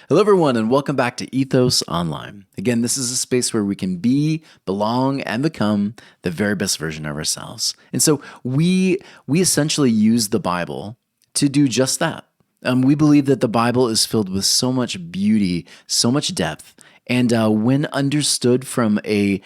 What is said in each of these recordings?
Hello, everyone, and welcome back to Ethos Online. Again, this is a space where we can be, belong, and become the very best version of ourselves. And so we essentially use the Bible to do just that. We believe that the Bible is filled with so much beauty, so much depth, and when understood from a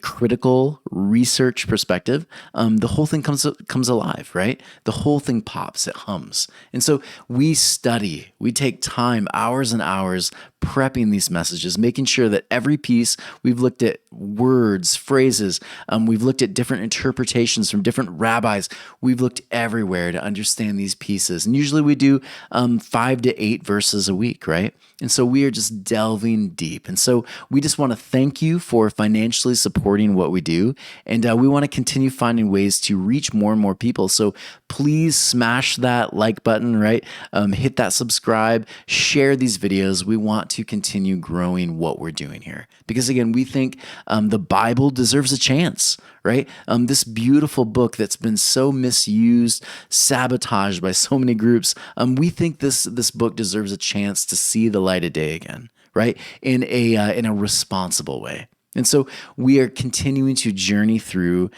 critical research perspective, the whole thing comes alive, right? The whole thing pops, it hums. And so we study, we take time, hours and hours, prepping these messages, making sure that every piece, we've looked at words, phrases, we've looked at different interpretations from different rabbis. We've looked everywhere to understand these pieces. And usually we do 5 to 8 verses a week, right? And so we are just delving deep. And so we just want to thank you for financially supporting what we do. And we want to continue finding ways to reach more and more people. So please smash that like button, right? Hit that subscribe, share these videos. We want to continue growing what we're doing here. Because again, we think the Bible deserves a chance, right? This beautiful book that's been so misused, sabotaged by so many groups. We think this book deserves a chance to see the light of day again, right? In a responsible way. And so we are continuing to journey through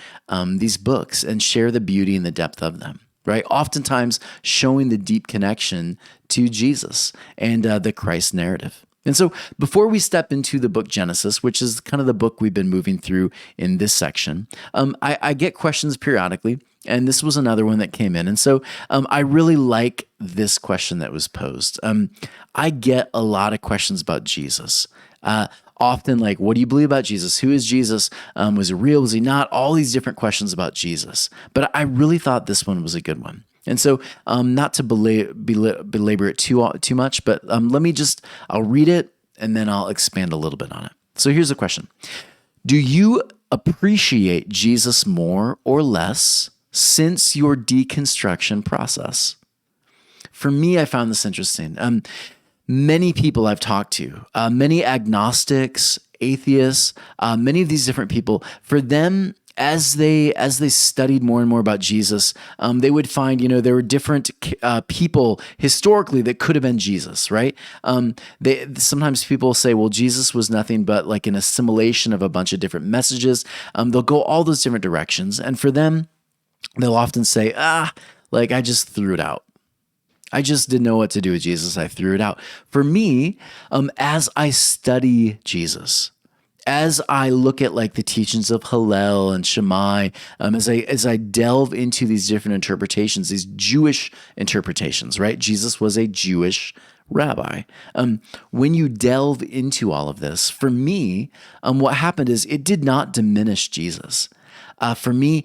these books and share the beauty and the depth of them, right? Oftentimes showing the deep connection to Jesus and the Christ narrative. And so before we step into the book Genesis, which is kind of the book we've been moving through in this section, I get questions periodically, and this was another one that came in. And so I really like this question that was posed. I get a lot of questions about Jesus. Often like, what do you believe about Jesus? Who is Jesus? Was he real? Was he not? All these different questions about Jesus. But I really thought this one was a good one. And so not to belabor it too much, but I'll read it and then I'll expand a little bit on it. So here's the question. Do you appreciate Jesus more or less since your deconstruction process? For me, I found this interesting. Many people I've talked to, many agnostics, atheists, many of these different people, for them, as they studied more and more about Jesus, they would find, there were different people historically that could have been Jesus, right? Sometimes people say, well, Jesus was nothing but like an assimilation of a bunch of different messages. They'll go all those different directions. And for them, they'll often say, I just threw it out. I just didn't know what to do with Jesus. I threw it out. For me, as I study Jesus, as I look at like the teachings of Hillel and Shammai, as I delve into these different interpretations, these Jewish interpretations, right? Jesus was a Jewish rabbi. When you delve into all of this, for me, what happened is it did not diminish Jesus. For me,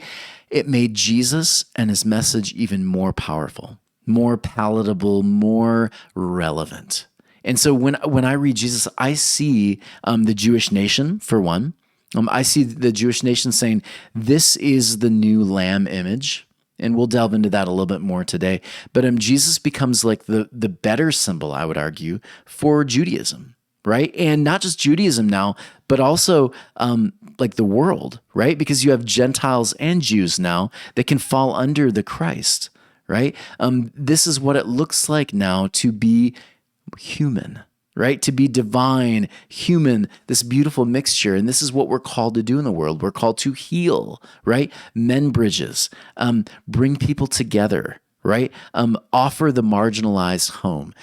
it made Jesus and his message even more powerful, more palatable, more relevant. And so when I read Jesus, I see the Jewish nation, for one. I see the Jewish nation saying, this is the new lamb image. And we'll delve into that a little bit more today. But Jesus becomes like the better symbol, I would argue, for Judaism, right? And not just Judaism now, but also like the world, right? Because you have Gentiles and Jews now that can fall under the Christ, right? This is what it looks like now to be human, right? To be divine, human, this beautiful mixture. And this is what we're called to do in the world. We're called to heal, right? Mend bridges, bring people together, right? Offer the marginalized home,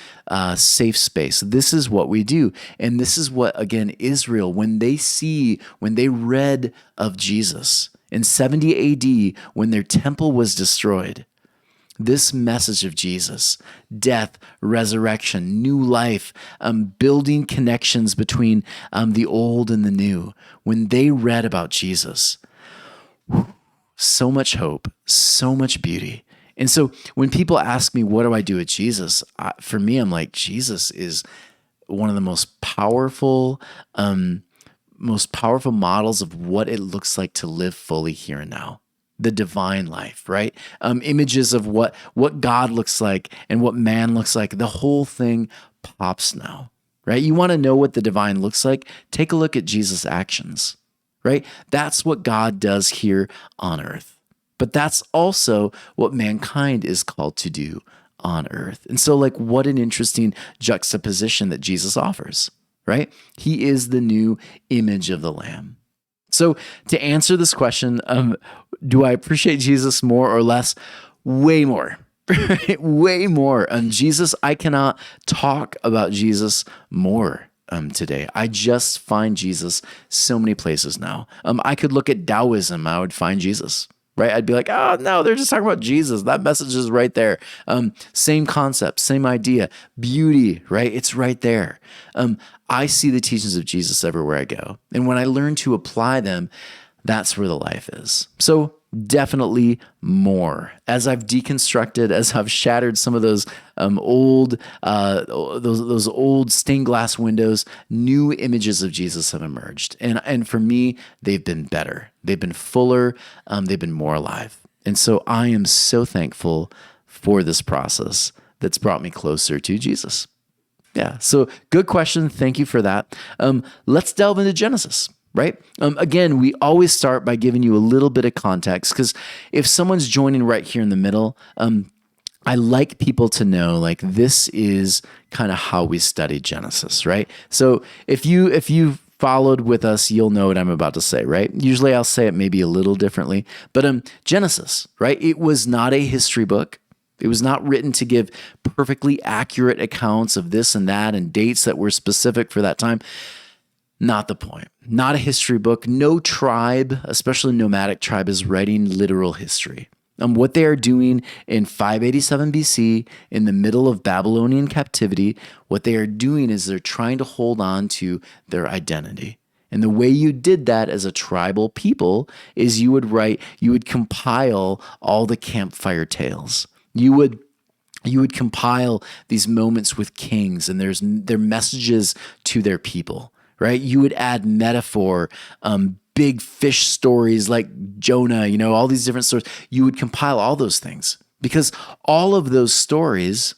safe space. This is what we do. And this is what, again, Israel, when they read of Jesus in 70 AD, when their temple was destroyed, this message of Jesus, death, resurrection, new life, building connections between the old and the new. When they read about Jesus, so much hope, so much beauty. And so when people ask me, what do I do with Jesus? For me, I'm like, Jesus is one of the most powerful models of what it looks like to live fully here and now. The divine life, right? Images of what God looks like and what man looks like. The whole thing pops now, right? You want to know what the divine looks like? Take a look at Jesus' actions, right? That's what God does here on earth. But that's also what mankind is called to do on earth. And so, like, what an interesting juxtaposition that Jesus offers, right? He is the new image of the Lamb. So, to answer this question, do I appreciate Jesus more or less? Way more. Way more. Jesus, I cannot talk about Jesus more today. I just find Jesus so many places now. I could look at Taoism, I would find Jesus. Right? I'd be like, oh, no, they're just talking about Jesus. That message is right there. Same concept, same idea. Beauty, right? It's right there. I see the teachings of Jesus everywhere I go. And when I learn to apply them, that's where the life is. So definitely more. As I've deconstructed, as I've shattered some of those old stained glass windows, new images of Jesus have emerged. And for me, they've been better. They've been fuller. They've been more alive. And so I am so thankful for this process that's brought me closer to Jesus. Yeah. So good question. Thank you for that. Let's delve into Genesis. Right? Again, we always start by giving you a little bit of context, because if someone's joining right here in the middle, I like people to know, like, this is kind of how we study Genesis, right? So if you followed with us, you'll know what I'm about to say, right? Usually I'll say it maybe a little differently, but Genesis, right? It was not a history book. It was not written to give perfectly accurate accounts of this and that and dates that were specific for that time. Not the point. Not a history book. No tribe, especially nomadic tribe, is writing literal history. What they are doing in 587 BC, in the middle of Babylonian captivity, what they are doing is they're trying to hold on to their identity. And the way you did that as a tribal people is you would compile all the campfire tales. You would compile these moments with kings and their messages to their people. Right? You would add metaphor, big fish stories like Jonah, all these different stories. You would compile all those things because all of those stories,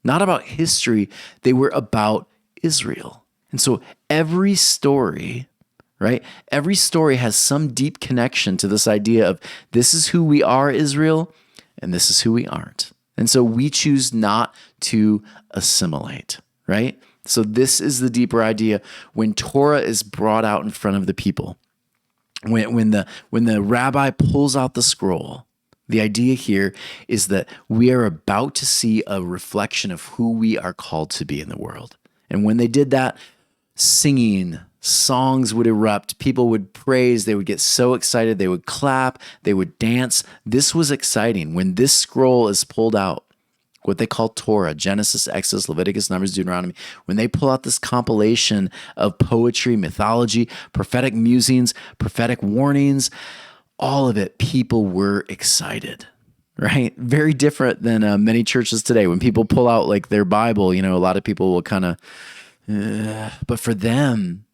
not about history, they were about Israel. And so every story, right? Every story has some deep connection to this idea of this is who we are, Israel, and this is who we aren't. And so we choose not to assimilate, right? So this is the deeper idea when Torah is brought out in front of the people. When the rabbi pulls out the scroll, the idea here is that we are about to see a reflection of who we are called to be in the world. And when they did that, singing, songs would erupt, people would praise, they would get so excited, they would clap, they would dance. This was exciting. When this scroll is pulled out, what they call Torah, Genesis, Exodus, Leviticus, Numbers, Deuteronomy, when they pull out this compilation of poetry, mythology, prophetic musings, prophetic warnings, all of it, people were excited, right? Very different than many churches today. When people pull out like their Bible, a lot of people will kind of, but for them,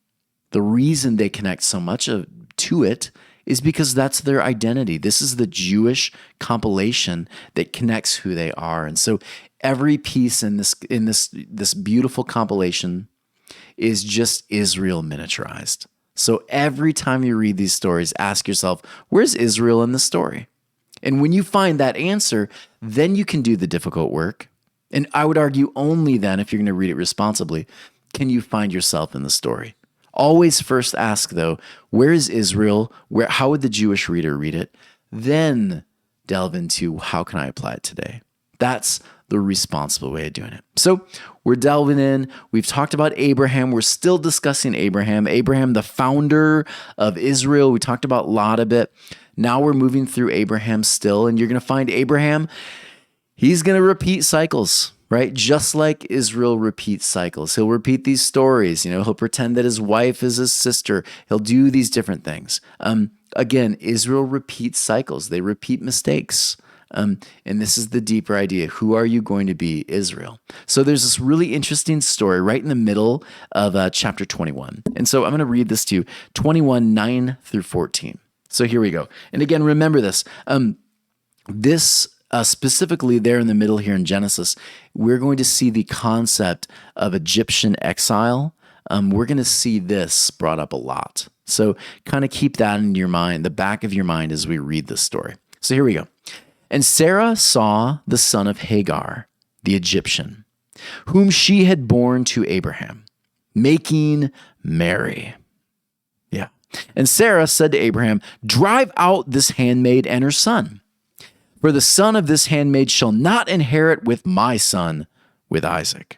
the reason they connect so much to it is because that's their identity. This is the Jewish compilation that connects who they are. And so every piece in this beautiful compilation is just Israel miniaturized. So every time you read these stories, ask yourself, where's Israel in the story? And when you find that answer, then you can do the difficult work. And I would argue only then, if you're going to read it responsibly, can you find yourself in the story. Always first ask, though, where is Israel? How would the Jewish reader read it? Then delve into how can I apply it today? That's the responsible way of doing it. So we're delving in. We've talked about Abraham. We're still discussing Abraham. Abraham, the founder of Israel. We talked about Lot a bit. Now we're moving through Abraham still, and you're going to find Abraham, he's going to repeat cycles. Right? Just like Israel repeats cycles. He'll repeat these stories. He'll pretend that his wife is his sister. He'll do these different things. Again, Israel repeats cycles. They repeat mistakes. And this is the deeper idea. Who are you going to be, Israel? So there's this really interesting story right in the middle of chapter 21. And so I'm going to read this to you, 21, 9 through 14. So here we go. And again, remember this. Specifically there in the middle here in Genesis, we're going to see the concept of Egyptian exile. We're going to see this brought up a lot. So kind of keep that in your mind, the back of your mind as we read this story. So here we go. And Sarah saw the son of Hagar, the Egyptian, whom she had borne to Abraham, making merry. Yeah. And Sarah said to Abraham, drive out this handmaid and her son, for the son of this handmaid shall not inherit with my son, with Isaac.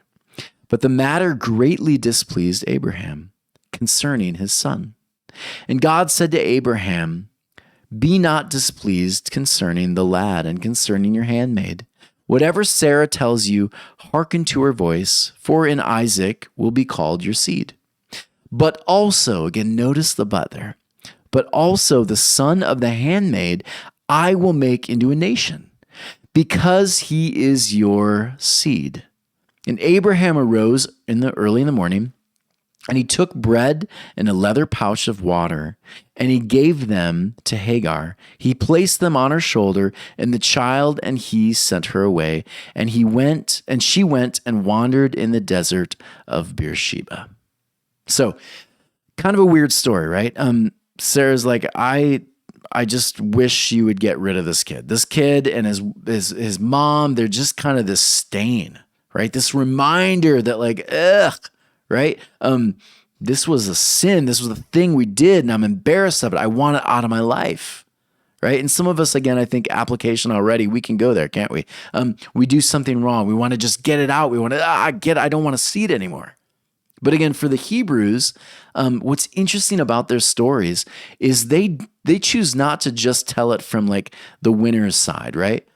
But the matter greatly displeased Abraham concerning his son. And God said to Abraham, be not displeased concerning the lad and concerning your handmaid. Whatever Sarah tells you, hearken to her voice, for in Isaac will be called your seed. But also, again, notice the but there, but also the son of the handmaid I will make into a nation, because he is your seed. And Abraham arose early in the morning, and he took bread and a leather pouch of water, and he gave them to Hagar. He placed them on her shoulder, and the child and he sent her away. And she went and wandered in the desert of Beersheba. So, kind of a weird story, right? Sarah's like, I just wish you would get rid of this kid. This kid and his mom, they're just kind of this stain, right? This reminder that like, ugh, right? This was a sin. This was a thing we did, and I'm embarrassed of it. I want it out of my life, right? And some of us, again, I think application already, we can go there, can't we? We do something wrong. We want to just get it out. We want to, I don't want to see it anymore. But again, for the Hebrews, what's interesting about their stories is they choose not to just tell it from like the winner's side, right?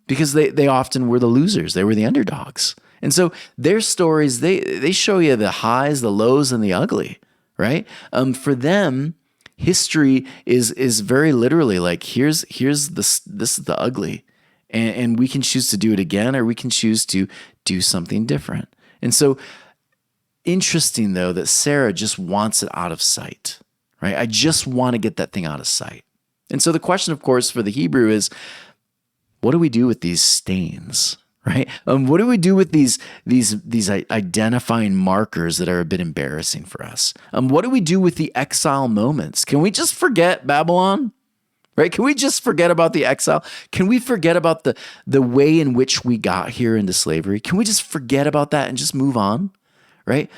Because they often were the losers. They were the underdogs. And so their stories, they show you the highs, the lows, and the ugly, right? For them, history is very literally like, here's this is the ugly. And we can choose to do it again, or we can choose to do something different. And so interesting, though, that Sarah just wants it out of sight, right? I just want to get that thing out of sight. And so the question, of course, for the Hebrew is, what do we do with these stains, right? What do we do with these identifying markers that are a bit embarrassing for us? What do we do with the exile moments? Can we just forget Babylon? Right? Can we just forget about the exile? Can we forget about the way in which we got here into slavery? Can we just forget about that and just move on? Right?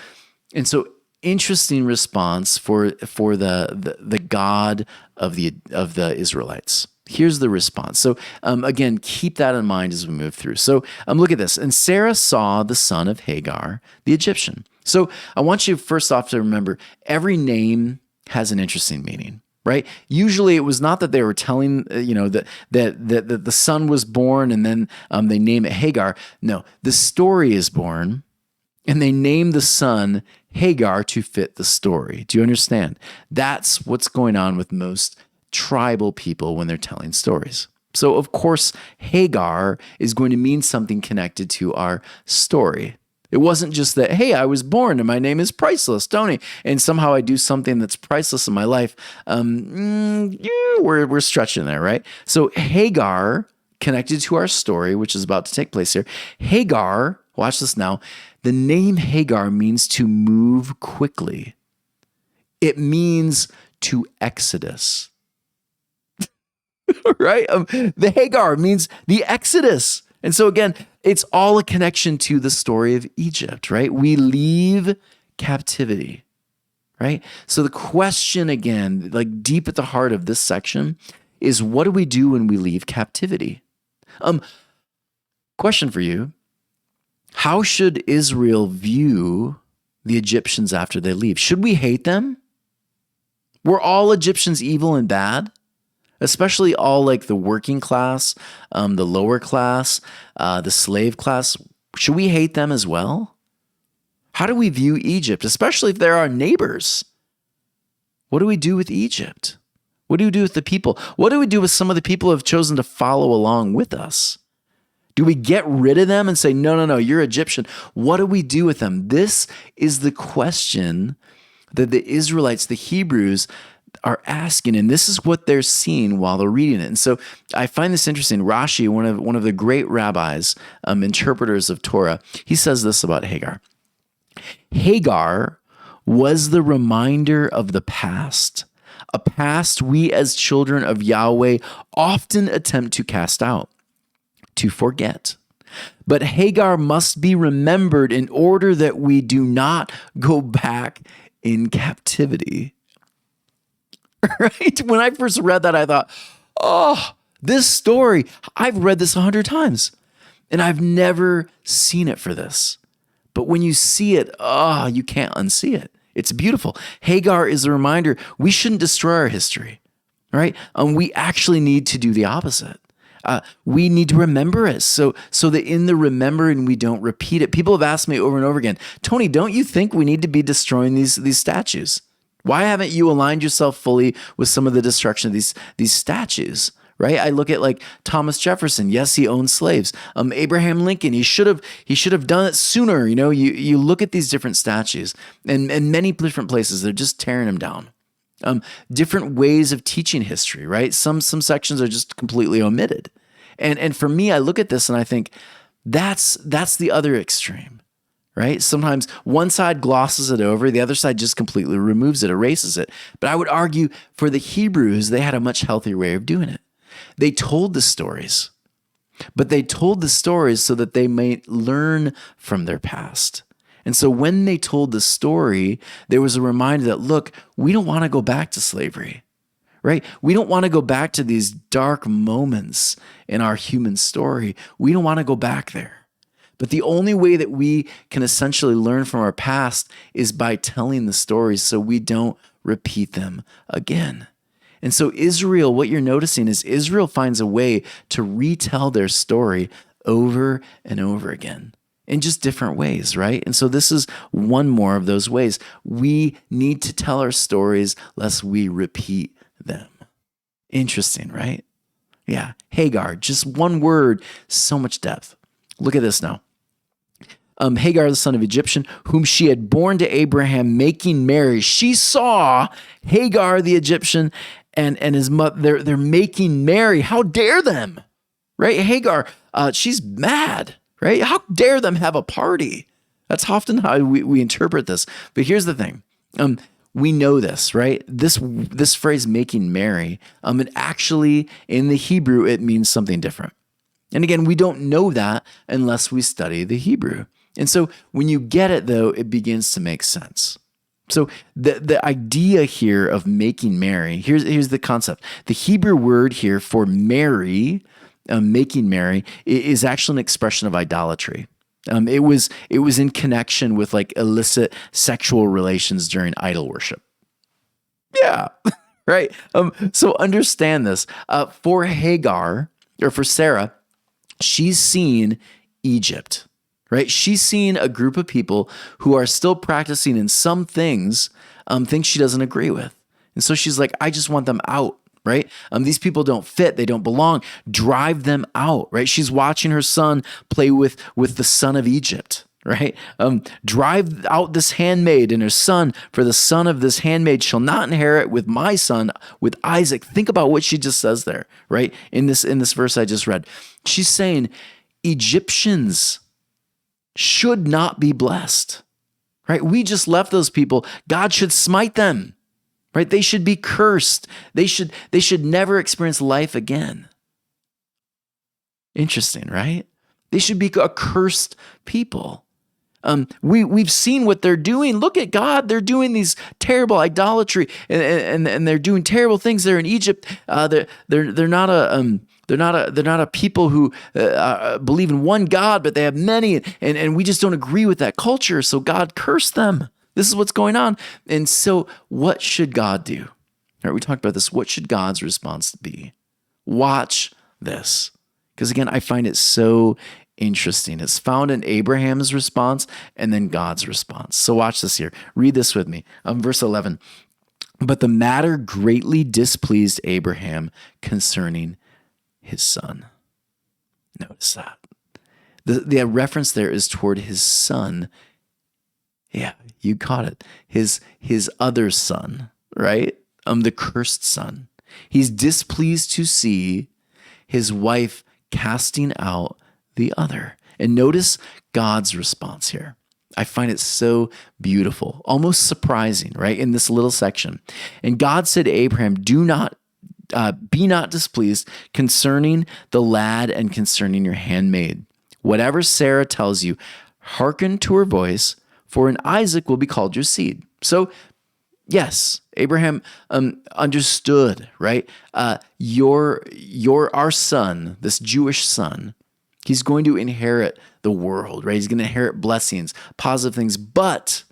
And so interesting response for the God of the Israelites. Here's the response. So again, keep that in mind as we move through. So look at this. And Sarah saw the son of Hagar, the Egyptian. So I want you first off to remember every name has an interesting meaning. Right? Usually it was not that they were telling, that the son was born and then they name it Hagar. No, the story is born and they name the son Hagar to fit the story. Do you understand? That's what's going on with most tribal people when they're telling stories. So of course, Hagar is going to mean something connected to our story. It wasn't just that, hey, I was born and my name is priceless, Tony, and somehow I do something that's priceless in my life. We're stretching there, right? So Hagar, connected to our story, which is about to take place here. Hagar, watch this now. The name Hagar means to move quickly. It means to exodus, right? The Hagar means the exodus. And so again, it's all a connection to the story of Egypt, right? We leave captivity, right? So the question again, like deep at the heart of this section is, what do we do when we leave captivity? Question for you. How should Israel view the Egyptians after they leave? Should we hate them? Were all Egyptians evil and bad? Especially all like the working class, the lower class, the slave class. Should we hate them as well? How do we view Egypt, especially if they're our neighbors? What do we do with Egypt? What do we do with the people? What do we do with some of the people who have chosen to follow along with us? Do we get rid of them and say, no, you're Egyptian? What do we do with them? This is the question that the Israelites, the Hebrews, are asking, and this is what they're seeing while they're reading it. And so I find this interesting. Rashi, one of the great rabbis, interpreters of Torah, he says this about Hagar. Hagar was the reminder of the past, a past we as children of Yahweh often attempt to cast out, to forget. but Hagar must be remembered in order that we do not go back in captivity. Right? When I first read that, I thought, oh, this story, I've read this 100 times and I've never seen it for this. But when you see it, you can't unsee it. It's beautiful. Hagar is a reminder we shouldn't destroy our history, right? We actually need to do the opposite. We need to remember it so that in the remembering we don't repeat it. People have asked me over and over again, Tony, don't you think we need to be destroying these statues? Why haven't you aligned yourself fully with some of the destruction of these statues? Right? I look at like Thomas Jefferson. Yes, he owned slaves. Abraham Lincoln. He should have done it sooner. You know, you look at these different statues and many different places. They're just tearing them down. Different ways of teaching history. Right? Some sections are just completely omitted. And for me, I look at this and I think that's the other extreme. Right? Sometimes one side glosses it over, the other side just completely removes it, erases it. But I would argue for the Hebrews, they had a much healthier way of doing it. They told the stories, but they told the stories so that they might learn from their past. And so when they told the story, there was a reminder that, look, we don't want to go back to slavery, right? We don't want to go back to these dark moments in our human story. We don't want to go back there. But the only way that we can essentially learn from our past is by telling the stories so we don't repeat them again. And so Israel, what you're noticing is Israel finds a way to retell their story over and over again in just different ways, right? And so this is one more of those ways. We need to tell our stories lest we repeat them. Interesting, right? Yeah, Hagar, just one word, so much depth. Look at this now. Hagar, the son of Egyptian, whom she had borne to Abraham, making merry. She saw Hagar, the Egyptian, and his mother. They're making merry. How dare them, right? Hagar, she's mad, right? How dare them have a party? That's often how we interpret this. But here's the thing. We know this, right? This phrase, making merry, it actually, in the Hebrew, it means something different. And again, we don't know that unless we study the Hebrew. And so when you get it, though, it begins to make sense. So the idea here of making merry, here's the concept. The Hebrew word here for merry, making merry, is actually an expression of idolatry. It was in connection with like illicit sexual relations during idol worship. Yeah, right. So understand this. For Hagar, or for Sarah, she's seen Egypt. Right? She's seen a group of people who are still practicing in some things she doesn't agree with. And so she's like, I just want them out, right? These people don't fit. They don't belong. Drive them out, right? She's watching her son play with the son of Egypt, right? Drive out this handmaid and her son, for the son of this handmaid shall not inherit with my son, with Isaac. Think about what she just says there, right? In this verse I just read. She's saying, Egyptians should not be blessed, right? We just left those people. God should smite them, right? They should be cursed. They should never experience life again. Interesting, right? They should be a cursed people. We've seen what they're doing. Look at God. They're doing these terrible idolatry and they're doing terrible things there in Egypt. They're not a people who believe in one God, but they have many, and we just don't agree with that culture. So God cursed them. This is what's going on. And so what should God do? All right, we talked about this. What should God's response be? Watch this. Because again, I find it so interesting. It's found in Abraham's response and then God's response. So watch this here. Read this with me. Verse 11. But the matter greatly displeased Abraham concerning his son. Notice that. The reference there is toward his son. Yeah, you caught it. His other son, right? The cursed son. He's displeased to see his wife casting out the other. And notice God's response here. I find it so beautiful, almost surprising, right? In this little section. And God said to Abraham, be not displeased concerning the lad and concerning your handmaid. Whatever Sarah tells you, hearken to her voice, for in Isaac will be called your seed. So, yes, Abraham understood, right? Our son, this Jewish son, he's going to inherit the world, right? He's going to inherit blessings, positive things, but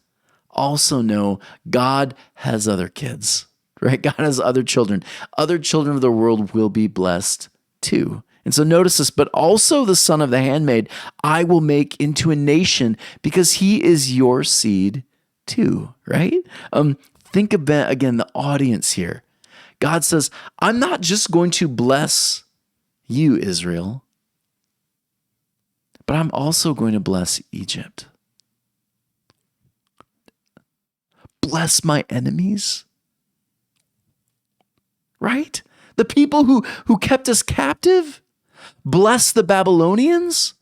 also know God has other kids, right? God has other children. Other children of the world will be blessed too. And so notice this, but also the son of the handmaid I will make into a nation because he is your seed too, right? Think about, again, the audience here. God says, I'm not just going to bless you, Israel, but I'm also going to bless Egypt. Bless my enemies, right? The people who kept us captive, bless the Babylonians,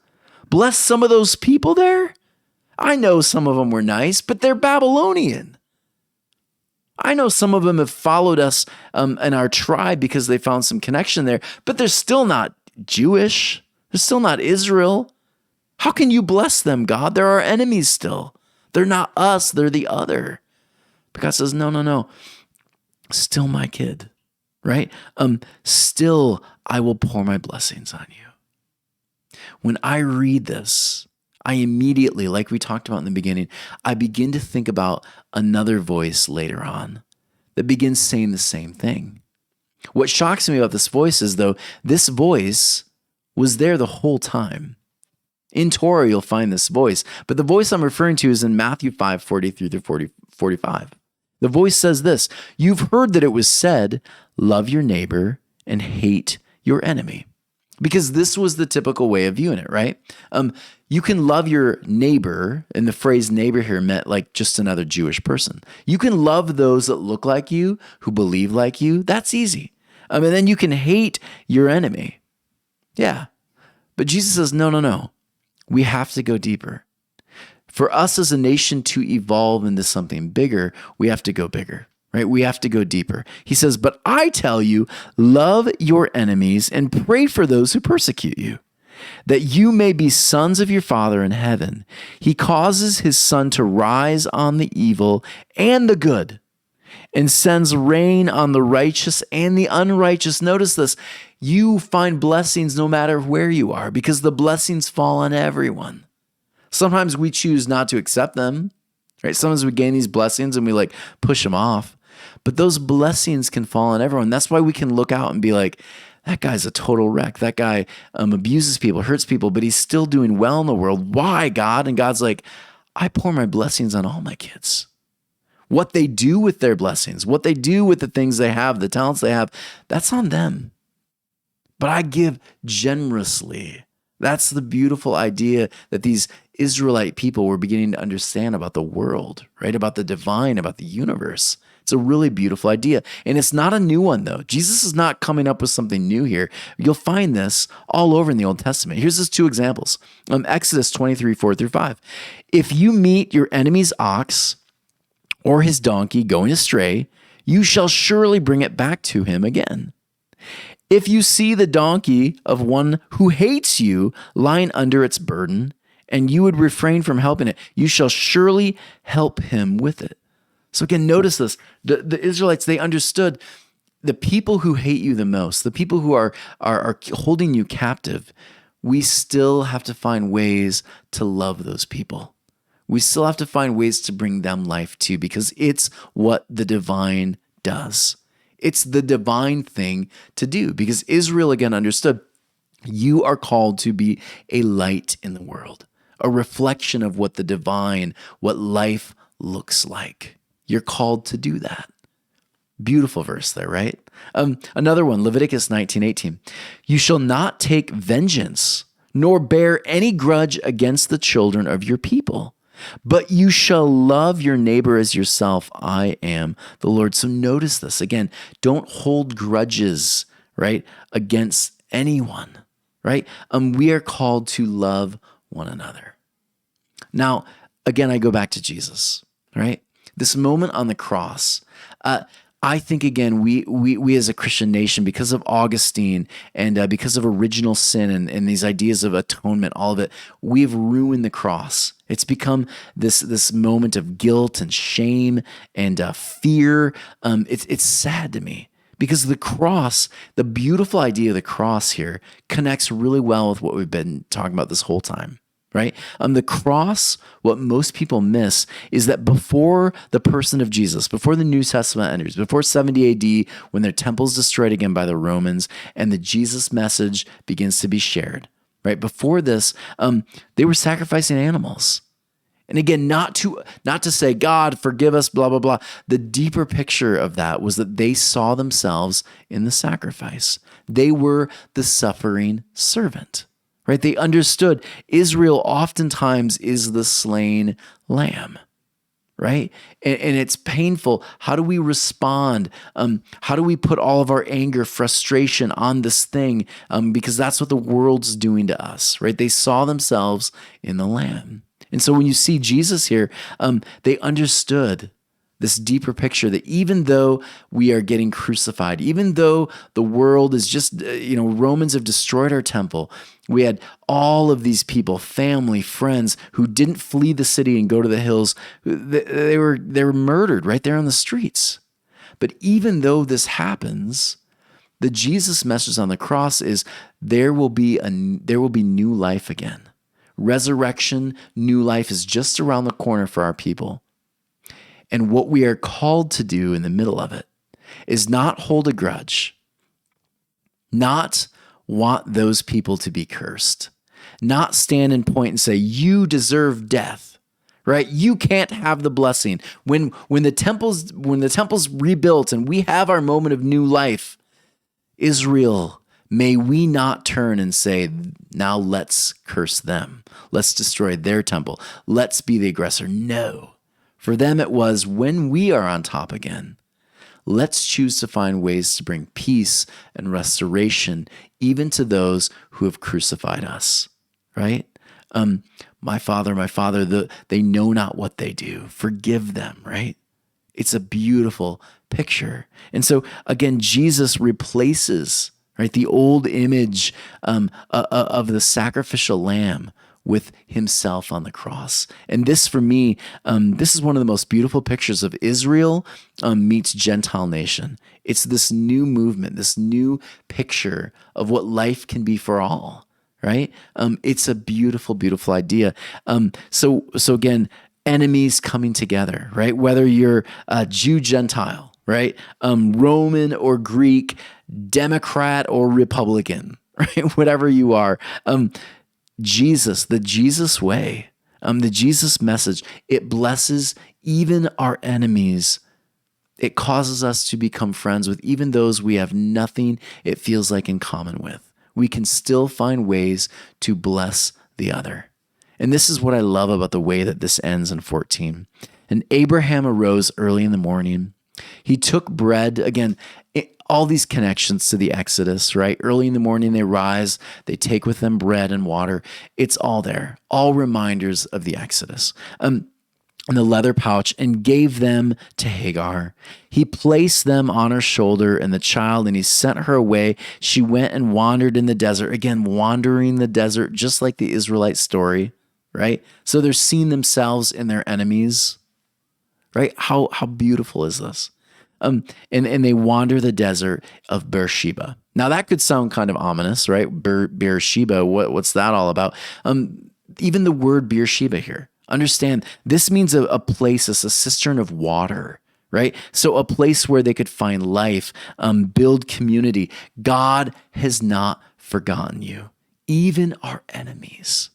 bless some of those people there. I know some of them were nice, but they're Babylonian. I know some of them have followed us in our tribe because they found some connection there, but they're still not Jewish. They're still not Israel. How can you bless them, God? They're our enemies still. They're not us, they're the other. But God says, no. Still my kid, right? Still I will pour my blessings on you. When I read this, I immediately, like we talked about in the beginning, I begin to think about another voice later on that begins saying the same thing. What shocks me about this voice is, though, this voice was there the whole time. In Torah, you'll find this voice, but the voice I'm referring to is in Matthew 5:43 through 45. The voice says this, you've heard that it was said, love your neighbor and hate your enemy. Because this was the typical way of viewing it, right? You can love your neighbor, and the phrase neighbor here meant like just another Jewish person. You can love those that look like you, who believe like you. That's easy. And then you can hate your enemy. Yeah. But Jesus says, no. We have to go deeper. For us as a nation to evolve into something bigger, we have to go bigger. Right? We have to go deeper. He says, but I tell you, love your enemies and pray for those who persecute you, that you may be sons of your Father in heaven. He causes his sun to rise on the evil and the good, and sends rain on the righteous and the unrighteous. Notice this. You find blessings no matter where you are, because the blessings fall on everyone. Sometimes we choose not to accept them. Right? Sometimes we gain these blessings and we push them off. But those blessings can fall on everyone. That's why we can look out and be like, that guy's a total wreck. That guy abuses people, hurts people, but he's still doing well in the world. Why, God? And God's like, I pour my blessings on all my kids. What they do with their blessings, what they do with the things they have, the talents they have, that's on them. But I give generously. That's the beautiful idea that these Israelite people were beginning to understand about the world, right? About the divine, about the universe. It's a really beautiful idea. And it's not a new one, though. Jesus is not coming up with something new here. You'll find this all over in the Old Testament. Here's just two examples. Exodus 23, 4 through 5. If you meet your enemy's ox or his donkey going astray, you shall surely bring it back to him again. If you see the donkey of one who hates you lying under its burden, and you would refrain from helping it, you shall surely help him with it. So again, notice this. The Israelites, they understood the people who hate you the most, the people who are holding you captive, we still have to find ways to love those people. We still have to find ways to bring them life too, because it's what the divine does. It's the divine thing to do, because Israel again understood you are called to be a light in the world, a reflection of what the divine, what life looks like. You're called to do that. Beautiful verse there, right? Another one, Leviticus 19:18. You shall not take vengeance, nor bear any grudge against the children of your people, but you shall love your neighbor as yourself. I am the Lord. So notice this again. Don't hold grudges, right, against anyone, right? We are called to love one another. Now, again, I go back to Jesus, right? This moment on the cross, I think again, we as a Christian nation, because of Augustine and because of original sin and these ideas of atonement, all of it, we've ruined the cross. It's become this moment of guilt and shame and fear. It's sad to me because the cross, the beautiful idea of the cross here, connects really well with what we've been talking about this whole time. Right? The cross, what most people miss is that before the person of Jesus, before the New Testament enters, before 70 AD, when their temple is destroyed again by the Romans and the Jesus message begins to be shared, right? Before this, they were sacrificing animals. And again, not to say, God, forgive us, blah, blah, blah. The deeper picture of that was that they saw themselves in the sacrifice. They were the suffering servant. Right? They understood Israel oftentimes is the slain lamb, right? And it's painful. How do we respond? How do we put all of our anger, frustration on this thing? Because that's what the world's doing to us, right? They saw themselves in the lamb. And so when you see Jesus here, they understood this deeper picture that even though we are getting crucified, even though the world is just, Romans have destroyed our temple, we had all of these people, family, friends, who didn't flee the city and go to the hills. They were murdered right there on the streets. But even though this happens, the Jesus message on the cross is there will be new life again. Resurrection, new life is just around the corner for our people. And what we are called to do in the middle of it is not hold a grudge, not want those people to be cursed, not stand and point and say, you deserve death, right? You can't have the blessing. When the temple's rebuilt and we have our moment of new life, Israel, may we not turn and say, now let's curse them. Let's destroy their temple. Let's be the aggressor. No. For them, it was when we are on top again, let's choose to find ways to bring peace and restoration even to those who have crucified us, right? My Father, they know not what they do. Forgive them, right? It's a beautiful picture. And so, again, Jesus replaces, right, the old image of the sacrificial lamb with himself on the cross. And this, for me, this is one of the most beautiful pictures of Israel meets Gentile nation. It's this new movement, this new picture of what life can be for all, right? It's a beautiful, beautiful idea. So again, enemies coming together, right? Whether you're a Jew, Gentile, right? Roman or Greek, Democrat or Republican, right? Whatever you are, Jesus, the Jesus way, the Jesus message, it blesses even our enemies. It causes us to become friends with even those we have nothing, it feels like, in common with. We can still find ways to bless the other. And this is what I love about the way that this ends in 14. And Abraham arose early in the morning. He took bread, again, all these connections to the Exodus, right? Early in the morning, they rise, they take with them bread and water. It's all there, all reminders of the Exodus. In the leather pouch, and gave them to Hagar. He placed them on her shoulder and the child, and he sent her away. She went and wandered in the desert. Again, wandering the desert, just like the Israelite story, right? So they're seeing themselves in their enemies, right? How beautiful is this? And they wander the desert of Beersheba. Now that could sound kind of ominous, right? Beersheba, what's that all about? Even the word Beersheba here, understand this means a place, a cistern of water, right? So a place where they could find life, build community. God has not forgotten you, even our enemies,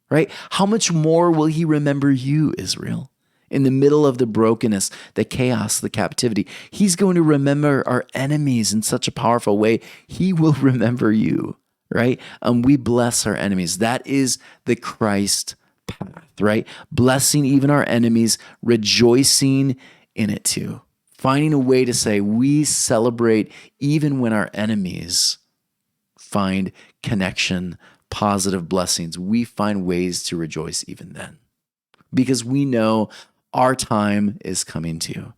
right? How much more will he remember you, Israel? In the middle of the brokenness, the chaos, the captivity, he's going to remember our enemies in such a powerful way. He will remember you, right? We bless our enemies. That is the Christ path, right? Blessing even our enemies, rejoicing in it too. Finding a way to say we celebrate even when our enemies find connection, positive blessings. We find ways to rejoice even then, because we know our time is coming too.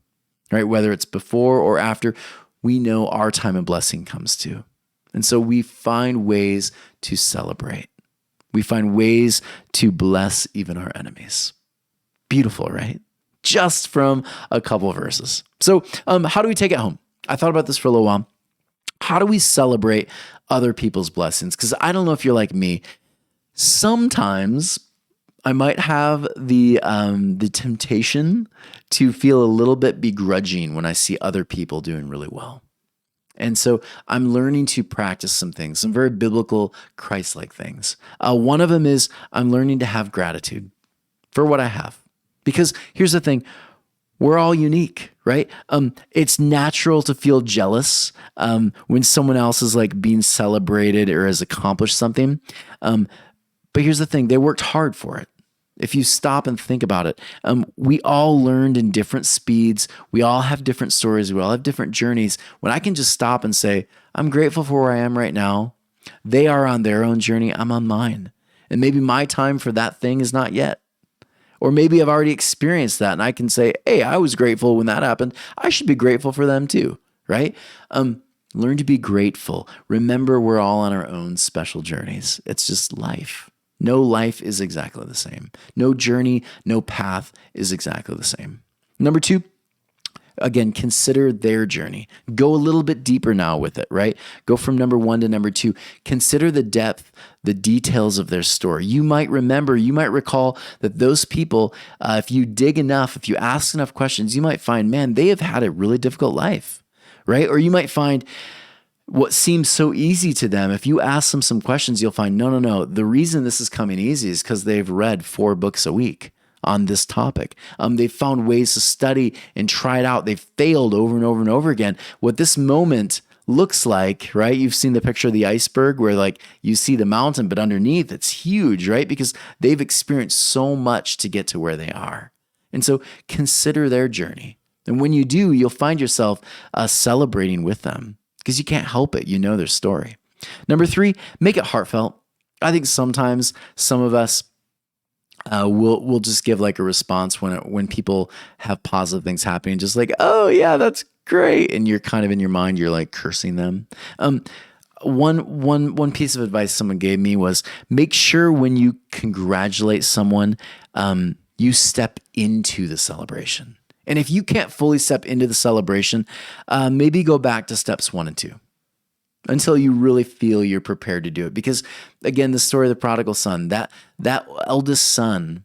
right? Whether it's before or after, we know our time of blessing comes too. And so we find ways to celebrate. We find ways to bless even our enemies. Beautiful, right? Just from a couple of verses. So how do we take it home? I thought about this for a little while. How do we celebrate other people's blessings? Because I don't know if you're like me. Sometimes I might have the temptation to feel a little bit begrudging when I see other people doing really well. And so I'm learning to practice some things, some very biblical, Christ-like things. One of them is I'm learning to have gratitude for what I have. Because here's the thing, we're all unique, right? It's natural to feel jealous when someone else is like being celebrated or has accomplished something. But here's the thing, they worked hard for it. If you stop and think about it, we all learned in different speeds. We all have different stories. We all have different journeys. When I can just stop and say, I'm grateful for where I am right now. They are on their own journey. I'm on mine. And maybe my time for that thing is not yet. Or maybe I've already experienced that and I can say, hey, I was grateful when that happened. I should be grateful for them too, right? Learn to be grateful. Remember, we're all on our own special journeys. It's just life. No life is exactly the same. No journey, no path is exactly the same. Number 2, again, consider their journey. Go a little bit deeper now with it, right? Go from number 1 to number 2. Consider the depth, the details of their story. You might recall that those people, if you dig enough, if you ask enough questions, you might find, man, they have had a really difficult life, right? Or you might find what seems so easy to them. If you ask them some questions, you'll find, no. The reason this is coming easy is because they've read 4 books a week on this topic. They've found ways to study and try it out. They've failed over and over and over again. What this moment looks like, right? You've seen the picture of the iceberg where like you see the mountain, but underneath it's huge, right? Because they've experienced so much to get to where they are. And so consider their journey. And when you do, you'll find yourself celebrating with them because you can't help it. You know their story. Number 3, make it heartfelt. I think sometimes some of us we'll just give like a response when people have positive things happening, just like, oh yeah, that's great. And you're kind of in your mind, you're like cursing them. One piece of advice someone gave me was make sure when you congratulate someone, you step into the celebration. And if you can't fully step into the celebration, maybe go back to steps 1 and 2 until you really feel you're prepared to do it. Because again, the story of the prodigal son, that eldest son,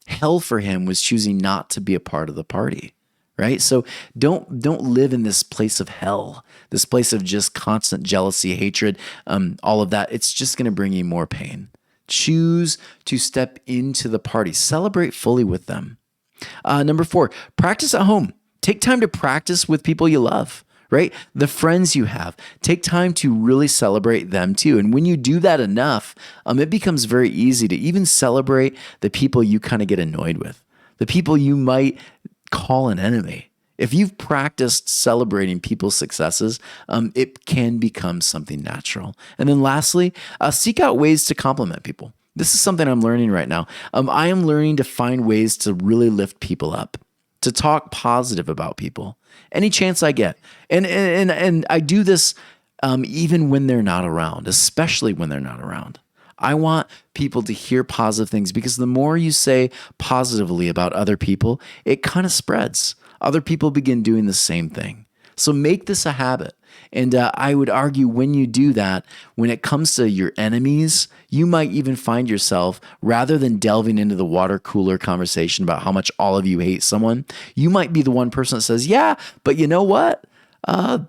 hell for him was choosing not to be a part of the party, right? So don't live in this place of hell, this place of just constant jealousy, hatred, all of that. It's just going to bring you more pain. Choose to step into the party. Celebrate fully with them. Number 4, practice at home. Take time to practice with people you love, right? The friends you have. Take time to really celebrate them too. And when you do that enough, it becomes very easy to even celebrate the people you kind of get annoyed with, the people you might call an enemy. If you've practiced celebrating people's successes, it can become something natural. And then lastly, seek out ways to compliment people. This is something I'm learning right now. I am learning to find ways to really lift people up, to talk positive about people, any chance I get. And I do this even when they're not around, especially when they're not around. I want people to hear positive things because the more you say positively about other people, it kind of spreads. Other people begin doing the same thing. So make this a habit. And I would argue when you do that, when it comes to your enemies, you might even find yourself, rather than delving into the water cooler conversation about how much all of you hate someone, you might be the one person that says, yeah, but you know what? I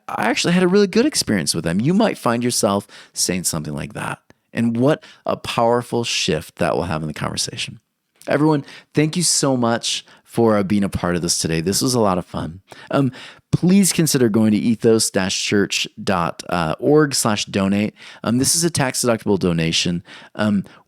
actually had a really good experience with them. You might find yourself saying something like that. And what a powerful shift that will have in the conversation. Everyone, thank you so much for being a part of this today. This was a lot of fun. Please consider going to ethos-church.org/donate. This is a tax-deductible donation.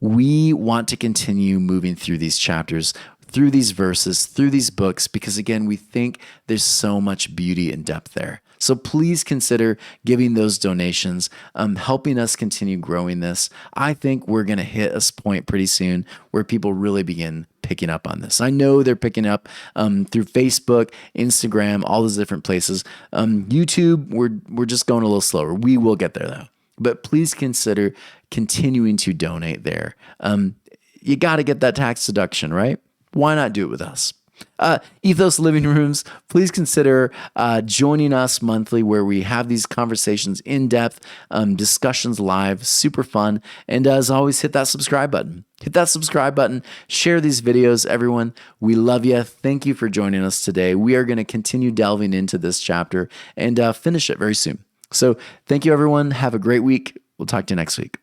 We want to continue moving through these chapters, through these verses, through these books, because again, we think there's so much beauty and depth there. So please consider giving those donations, helping us continue growing this. I think we're going to hit a point pretty soon where people really begin picking up on this. I know they're picking up through Facebook, Instagram, all those different places. YouTube, we're just going a little slower. We will get there though. But please consider continuing to donate there. You got to get that tax deduction, right? Why not do it with us? Ethos Living Rooms, please consider joining us monthly where we have these conversations in depth, discussions live, super fun. And as always, hit that subscribe button. Hit that subscribe button. Share these videos, everyone. We love you. Thank you for joining us today. We are going to continue delving into this chapter and finish it very soon. So thank you, everyone. Have a great week. We'll talk to you next week.